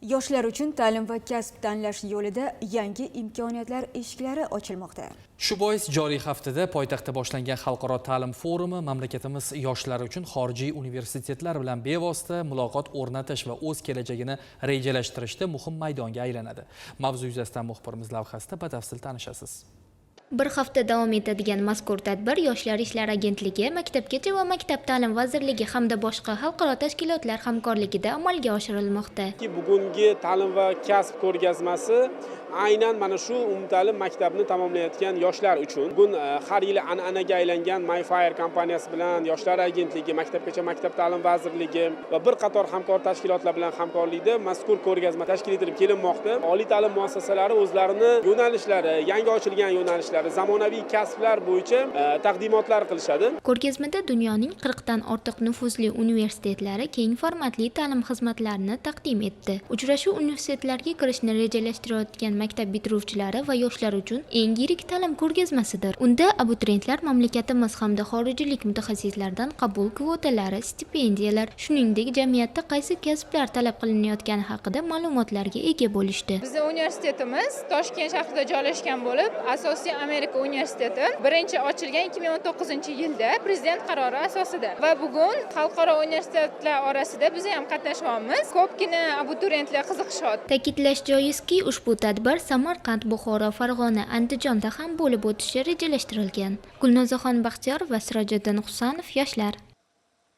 Yoshlar uchun ta'lim va kasb tanlash yo'lida yangi imkoniyatlar eshiklari ochilmoqda. Shu bois joriy haftada poytaxtda boshlangan xalqaro ta'lim forumi mamlakatimiz yoshlari uchun xorijiy universitetlar bilan bevosita muloqot o'rnatish va o'z kelajagini rejalashtirishda muhim maydonga aylanadi. Mavzu yuzasidan muxbirimiz lavhasida batafsil tanishasiz. Bir hafta davom etadigan mazkur tadbir Yoshlar ishlari agentligi, Maktabgacha va Maktab ta'lim vazirligi hamda boshqa xalqaro tashkilotlar hamkorligida amalga oshirilmoqda. Bugungi ta'lim va kasb ko'rgazmasi aynan mana shu umumta'lim maktabni tamomlayotgan yoshlar uchun. Bugun har yili an'anaga aylangan MyFire kompaniyasi bilan Yoshlar agentligi, Maktabgacha Maktab ta'lim vazirligi va bir qator hamkor tashkilotlar bilan hamkorlikda mazkur ko'rgazma tashkil etilib kelinmoqda. Oliy ta'lim muassasalari o'zlarini yo'nalishlari, yangi ochilgan yo'nalishlari, zamonaviy kasblar bo'yicha taqdimotlar qilishadi. Ko'rgazmada dunyoning 40 dan ortiq nufuzli universitetlari keng formatli ta'lim xizmatlarini taqdim etdi. Uchrashuv universitetlarga kirishni rejalashtirayotgan maktab bitiruvchilari va yoshlar uchun eng yirik ta'lim ko'rgazmasidir. Unda abituriyentlar mamlakatimiz hamda xorijlik mutaxassislardan qabul kvotalari, stipendiyalar, shuningdek jamiyatda qaysi kasblar talab qilinayotgani haqida ma'lumotlarga ega bo'lishdi. Bizning universitetimiz Toshkent shahrida joylashgan bo'lib, asosiy Amerika universiteti birinchi ochilgan 2019-yilda prezident qarori asosida va bugun xalqaro universitetlar orasida biz ham qatnashmoqmiz. Ko'pgina abituriyentlar qiziqishyapti. Ta'kidlash joizki, ushbu tadbir Samarqand, Buxoro, Farg'ona, Andijonda ham bo'lib o'tishi rejalashtirilgan. Gulnozaxon Baxtiyor va Sirojiddin Husanov, Yoshlar.